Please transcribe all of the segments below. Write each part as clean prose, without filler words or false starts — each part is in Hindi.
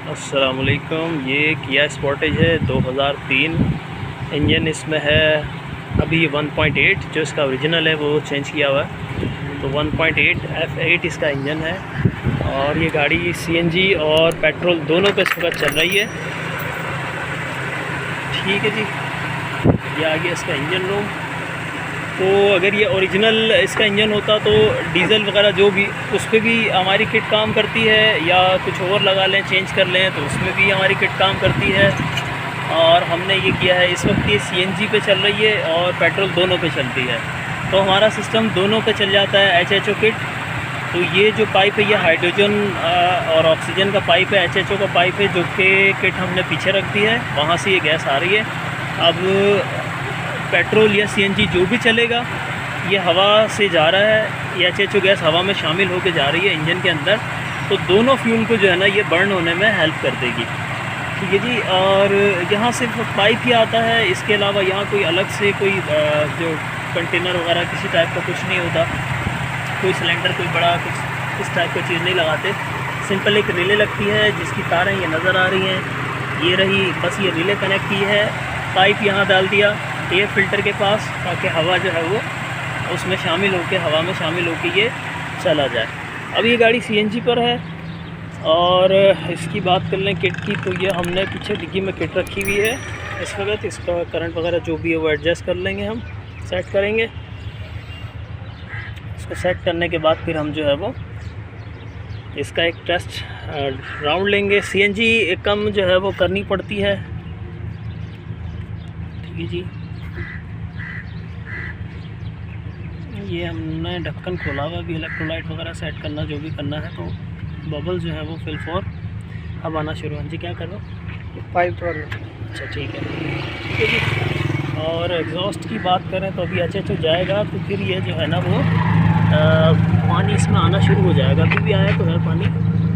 अस्सलामुअलैकुम। ये किया स्पोर्टेज है 2003। इंजन इसमें है अभी 1.8, जो इसका ओरिजिनल है वो चेंज किया हुआ है। तो 1.8 F8 इसका इंजन है और ये गाड़ी CNG और पेट्रोल दोनों पे इस वक्त चल रही है। ठीक है जी, ये आ गया इसका इंजन रूम। तो अगर ये ओरिजिनल इसका इंजन होता तो डीज़ल वगैरह जो भी उस पर भी हमारी किट काम करती है, या कुछ और लगा लें चेंज कर लें तो उसमें भी हमारी किट काम करती है। और हमने ये किया है, इस वक्त ये CNG पे चल रही है और पेट्रोल दोनों पे चलती है, तो हमारा सिस्टम दोनों पे चल जाता है। HHO किट, तो ये जो पाइप है ये हाइड्रोजन और ऑक्सीजन का पाइप है, HHO का पाइप है, जो कि किट हमने पीछे रख दी है, वहाँ से ये गैस आ रही है। अब पेट्रोल या CNG जो भी चलेगा ये हवा से जा रहा है, ये HHO गैस हवा में शामिल होकर जा रही है इंजन के अंदर, तो दोनों फ्यूल को जो है ना ये बर्न होने में हेल्प कर देगी। ठीक है जी। और यहाँ सिर्फ पाइप ही आता है, इसके अलावा यहाँ कोई अलग से कोई जो कंटेनर वगैरह किसी टाइप का कुछ नहीं होता, कोई सिलेंडर कोई बड़ा कुछ इस टाइप की चीज़ नहीं लगाते। सिंपल एक रिले लगती है जिसकी तारें ये नज़र आ रही हैं, ये रही, बस ये रिले कनेक्ट की है। पाइप यहाँ डाल दिया एयर फिल्टर के पास, ताकि हवा जो है वो उसमें शामिल होकर, हवा में शामिल होकर ये चला जाए। अब ये गाड़ी CNG पर है। और इसकी बात कर लें किट की, तो ये हमने पीछे डिग्गी में किट रखी हुई है इस वक्त। इसका करंट वगैरह जो भी है वो एडजस्ट कर लेंगे, हम सेट करेंगे। इसको सेट करने के बाद फिर हम जो है वो इसका एक टेस्ट राउंड लेंगे। CNG कम जो है वो करनी पड़ती है। ठीक है जी, ये हमने ढक्कन खोला हुआ, भी इलेक्ट्रोलाइट वगैरह सेट करना जो भी करना है। तो बबल जो है वो फिल फॉर अब आना शुरू। हाँ जी, क्या कर रहे हो? पाइप तोड़ लो। अच्छा ठीक है जी। और एग्जॉस्ट की बात करें तो अभी HHO जाएगा तो फिर ये जो है ना वो पानी इसमें आना शुरू हो जाएगा। अभी भी आया तो है पानी,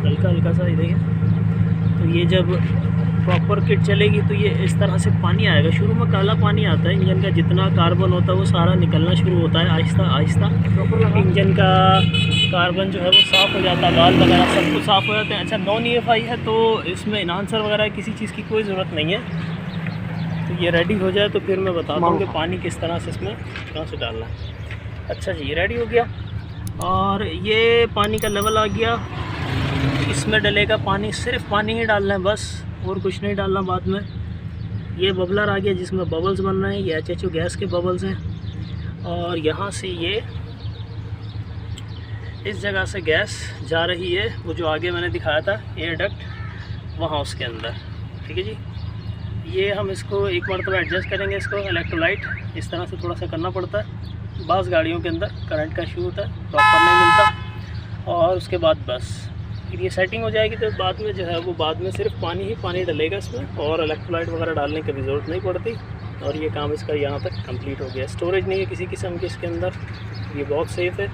हल्का हल्का सा इधर है। तो ये जब प्रॉपर किट चलेगी तो ये इस तरह से पानी आएगा। शुरू में काला पानी आता है, इंजन का जितना कार्बन होता है वो सारा निकलना शुरू होता है आहिस्ता आहिस्ता। इंजन का कार्बन जो है वो साफ़ हो जाता है, गाल वगैरह सब कुछ साफ़ हो जाते हैं। अच्छा, नॉन EFI है तो इसमें इन्हांसर वगैरह किसी चीज़ की कोई ज़रूरत नहीं है। तो ये रेडी हो जाए तो फिर मैं बताता हूँ कि पानी किस तरह से इसमें कहाँ से डालना है। अच्छा जी, ये रेडी हो गया और ये पानी का लेवल आ गया। इसमें डलेगा पानी, सिर्फ पानी ही डालना है बस, और कुछ नहीं डालना बाद में। ये बबलर आ गया जिसमें बबल्स बन रहे हैं, ये HHO गैस के बबल्स हैं। और यहाँ से ये इस जगह से गैस जा रही है, वो जो आगे मैंने दिखाया था एयर डक्ट, वहाँ उसके अंदर। ठीक है जी, ये हम इसको एक मरतबा एडजस्ट करेंगे। इसको इलेक्ट्रोलाइट इस तरह से थोड़ा सा करना पड़ता है, बाज़ गाड़ियों के अंदर करंट का इशू होता है, प्रॉपर नहीं मिलता। और उसके बाद बस फिर ये सेटिंग हो जाएगी, तो बाद में जो है वो बाद में सिर्फ पानी ही पानी डलेगा इसमें, और इलेक्ट्रोलाइट वगैरह डालने की भी ज़रूरत नहीं पड़ती। और ये काम इसका यहाँ तक कंप्लीट हो गया। स्टोरेज नहीं है किसी किस्म की इसके अंदर, ये बहुत सेफ़ है।